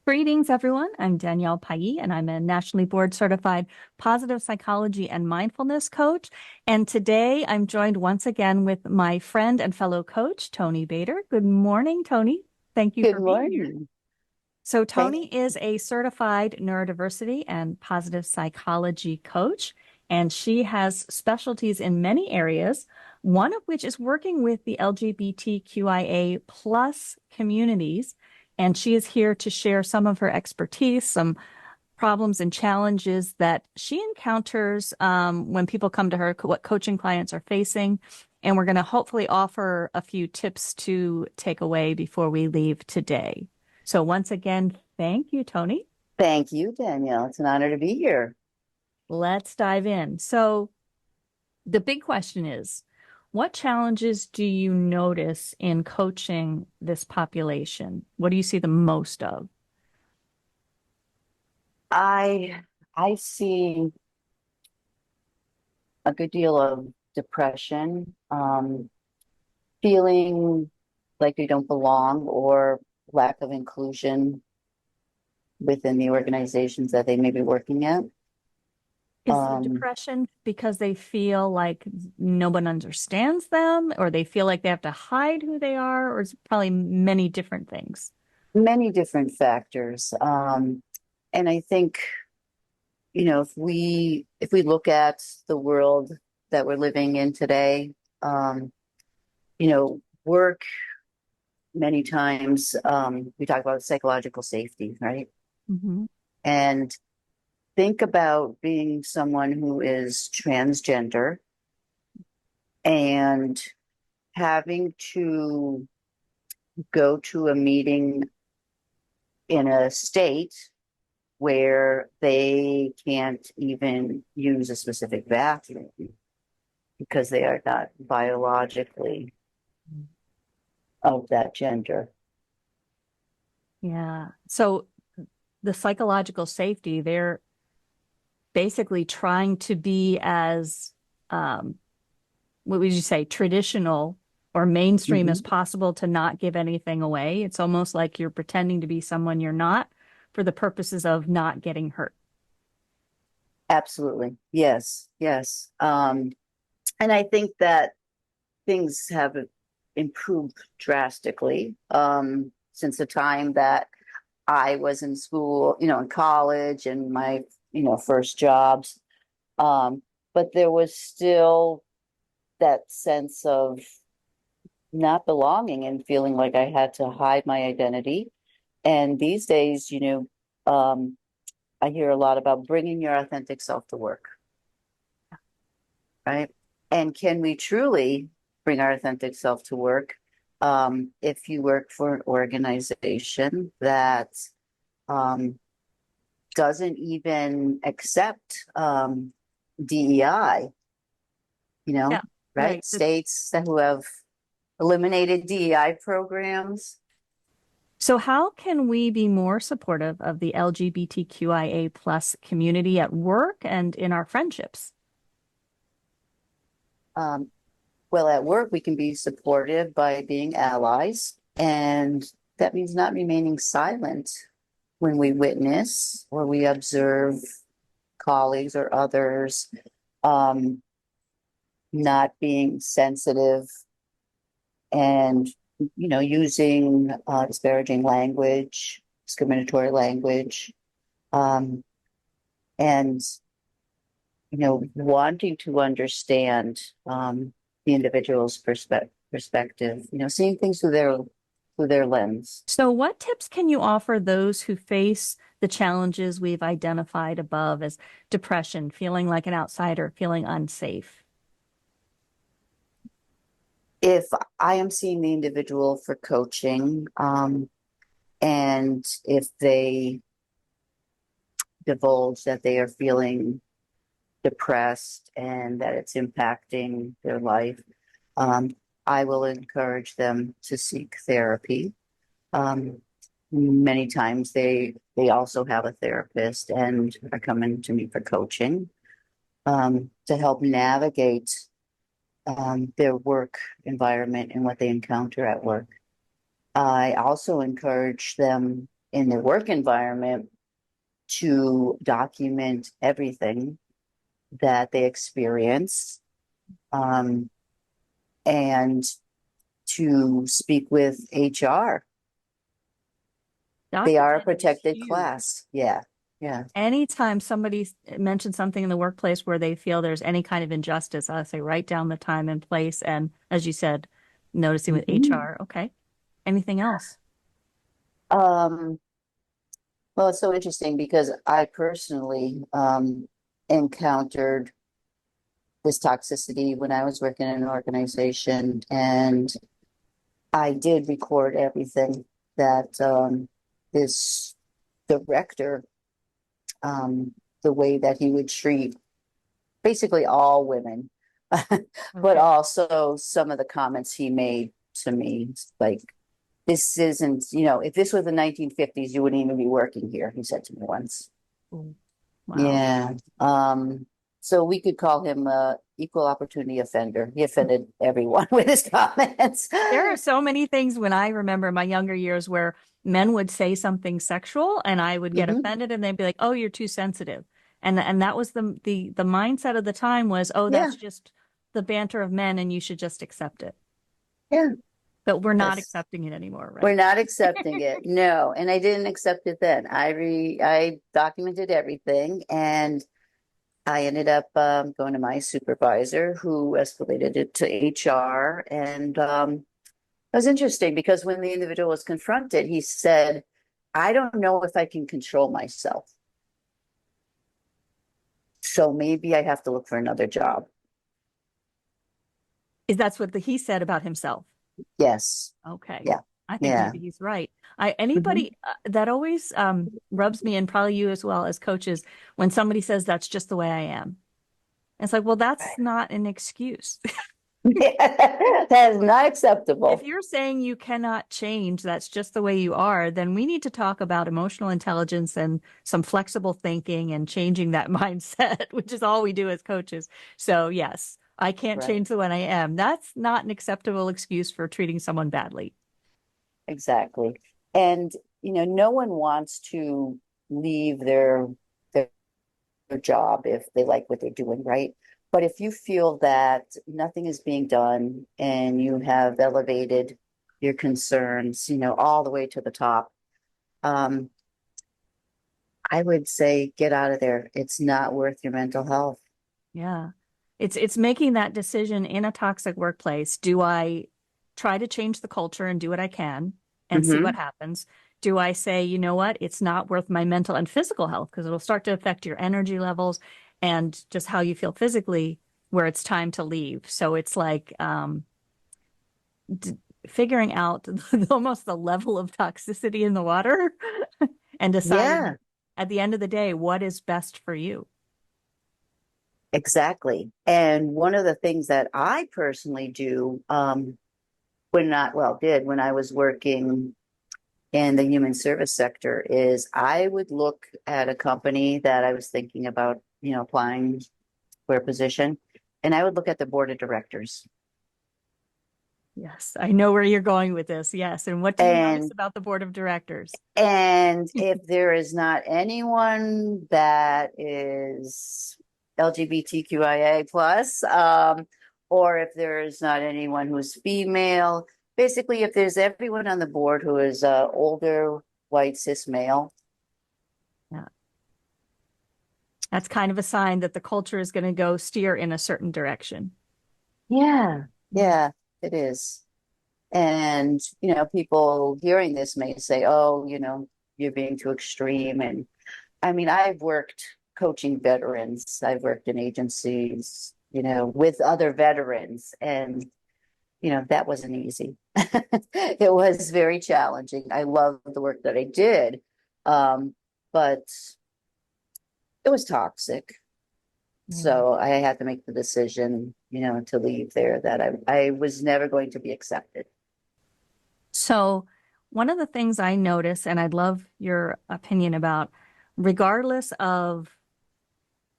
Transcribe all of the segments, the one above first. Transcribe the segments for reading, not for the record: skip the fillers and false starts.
Greetings, everyone. I'm Danielle Palli, and I'm a nationally board certified positive psychology and mindfulness coach. And today I'm joined once again with my friend and fellow coach, Toni Bator. Good morning, Toni. Thank you Good for being here. morning. So, Thank Toni is a certified neurodiversity and positive psychology coach, and she has specialties in many areas, one of which is working with the LGBTQIA plus communities. And she is here to share some of her expertise, some problems and challenges that she encounters when people come to her, what coaching clients are facing. And we're going to hopefully offer a few tips to take away before we leave today. So once again, thank you, Toni. thank you, Danielle. It's an honor to be here. Let's dive in. So the big question is, what challenges do you notice in coaching this population? What do you see the most of? I see a good deal of depression, feeling like they don't belong or lack of inclusion within the organizations that they may be working at. Is the Um, depression because they feel like no one understands them, or they feel like they have to hide who they are, or it's probably many different things? Many different factors. And I think, if we look at the world that we're living in today, work many times, we talk about psychological safety, right? Hmm. And think about being someone who is transgender and having to go to a meeting in a state where they can't even use a specific bathroom because they are not biologically of that gender. Yeah. So the psychological safety, they're basically trying to be as, what would you say, traditional or mainstream as Mhm. possible to not give anything away. It's almost like you're pretending to be someone you're not for the purposes of not getting hurt. Absolutely. Yes, yes. And I think that things have improved drastically since the time that I was in school, in college and my, first jobs. Um, but there was still that sense of not belonging and feeling like I had to hide my identity. And these days, I hear a lot about bringing your authentic self to work, right? And can we truly bring our authentic self to work if you work for an organization that um, doesn't even accept DEI, Yeah, right? right. States that who have eliminated DEI programs. So how can we be more supportive of the LGBTQIA plus community at work and in our friendships? Um, well, at work, we can be supportive by being allies, and that means not remaining silent when we witness or we observe colleagues or others um, not being sensitive and using disparaging language, discriminatory language, um, and wanting to understand the individual's perspective, seeing things through their lens. So what tips can you offer those who face the challenges we've identified above as depression, feeling like an outsider, feeling unsafe? If I am seeing the individual for coaching, and if they divulge that they are feeling depressed and that it's impacting their life, um, I will encourage them to seek therapy. Um, Many times they also have a therapist and are coming to me for coaching to help navigate their work environment and what they encounter at work. I also encourage them in their work environment to document everything that they experience, and to speak with HR. They are a Documenting is protected huge. class. Yeah. Yeah. Anytime somebody mentions something in the workplace where they feel there's any kind of injustice, I say write down the time and place. And as you said, noticing with Mhm. HR. Okay. Anything else? Um, well, it's so interesting because I personally encountered this toxicity when I was working in an organization, and I did record everything that this director, the way that he would treat basically all women, but Okay. also some of the comments he made to me, like, this isn't, if this was the 1950s, you wouldn't even be working here, he said to me once. Ooh, wow. Yeah. So we could call him a equal opportunity offender. He offended everyone with his comments. There are so many things when I remember my younger years where men would say something sexual and I would get Hmm. offended and they'd be like, "Oh, you're too sensitive." And that was the mindset of the time was, "Oh, Yeah. that's just the banter of men and you should just accept it." Yeah. But we're not Yes. accepting it anymore, We're right? not accepting it. No. And I didn't accept it then. I documented everything, and I ended up going to my supervisor, who escalated it to HR. And it was interesting because when the individual was confronted, he said, I don't know if I can control myself. So maybe I have to look for another job. Is that's what he said about himself? Yes. Okay. Yeah. I think Yeah. maybe he's right. Hmm. Anybody that always rubs me, and probably you as well as coaches, when somebody says that's just the way I am. It's like, well, that's not an excuse. That is not If acceptable. you're saying you cannot change, that's just the way you are, then we need to talk about emotional intelligence and some flexible thinking and changing that mindset, which is all we do as coaches. So, yes, I can't Right. change the way I am. That's not an acceptable excuse for treating someone badly. Exactly. And, no one wants to leave their job if they like what they're doing, right? But if you feel that nothing is being done and you have elevated your concerns, all the way to the top, um, I would say get out of there. It's not worth your mental health. Yeah. It's making that decision in a toxic workplace. Do I try to change the culture and do what I can and see what Hmm. happens? Do I say, you know what, it's not worth my mental and physical health because it'll start to affect your energy levels and just how you feel physically where it's time to leave. So it's like d figuring out almost the level of toxicity in the water and deciding Yeah, at the end of the day what is best for you. exactly. And one of the things that I personally do, did when I was working in the human service sector, is I would look at a company that I was thinking about, applying for a position, and I would look at the board of directors. Yes, I know where you're going with this. Yes. And what do you notice And about the board of directors? if there is not anyone that is LGBTQIA plus, or if there is not anyone who's female, basically if there's everyone on the board who is older, white, cis male. Yeah. That's kind of a sign that the culture is going to go steer in a certain direction. Yeah, yeah, it is. And, people hearing this may say, oh, you're being too extreme. And I mean, I've worked coaching veterans, I've worked in agencies, with other veterans, and, that wasn't easy. It was very challenging. I loved the work that I did, but it was toxic. Yeah. So I had to make the decision, to leave there, that I was never going to be accepted. So, one of the things I notice, and I'd love your opinion about, regardless of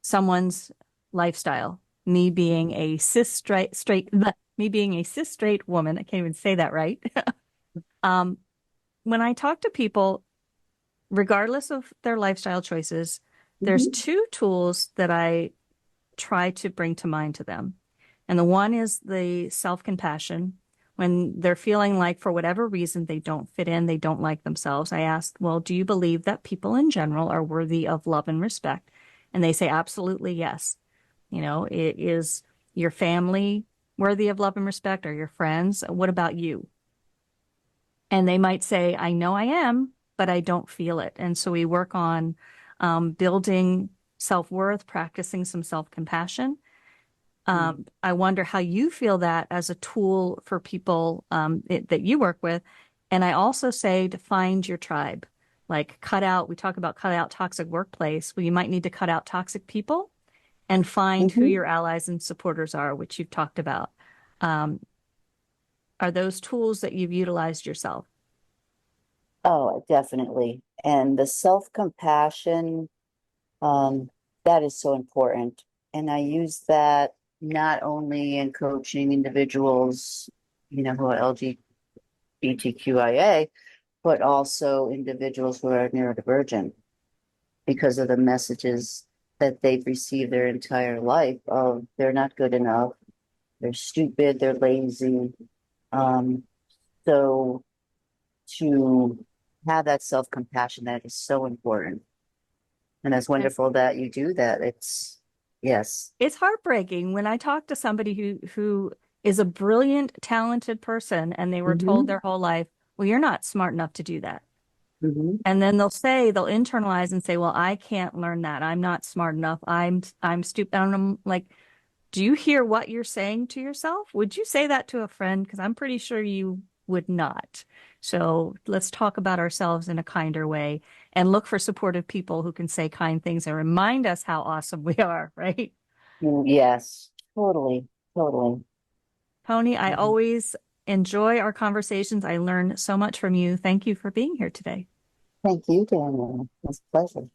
someone's lifestyle, me being a me being a cis straight woman, I can't even say that right. Um, when I talk to people, regardless of their lifestyle choices, there's Hmm. two tools that I try to bring to mind to them. And the one is the self-compassion. When they're feeling like, for whatever reason, they don't fit in, they don't like themselves, I ask, well, do you believe that people in general are worthy of love and respect? And they say, absolutely, yes. It is your family worthy of love and respect, or your friends? What about you? And they might say, I know I am, but I don't feel it. And so we work on building self-worth, practicing some self-compassion. I wonder how you feel that as a tool for people that you work with. And I also say to find your tribe, like we talk about cut out toxic workplace. Well, you might need to cut out toxic people and find who Hmm. your allies and supporters are, which you've talked about. Um, are those tools that you've utilized yourself? Oh, definitely. And the self-compassion, um, that is so important. And I use that not only in coaching individuals, who are LGBTQIA, but also individuals who are neurodivergent because of the messages that they've received their entire life of they're not good enough, they're stupid, they're lazy. Um, so to have that self-compassion, that is so important. And that's wonderful that you do that. Yes. It's heartbreaking when I talk to somebody who is a brilliant, talented person and they were told Hmm. their whole life, well, you're not smart enough to do that. Hmm. And then they'll internalize and say, well, I can't learn that. I'm not smart enough. I'm stupid. And I'm like, do you hear what you're saying to yourself? Would you say that to a friend? Because I'm pretty sure you would not. So let's talk about ourselves in a kinder way and look for supportive people who can say kind things and remind us how awesome we are, right? Yes, totally, totally. Toni, I Mhm. always enjoy our conversations. I learn so much from you. Thank you for being here today. Thank you, Danielle. It's a pleasure.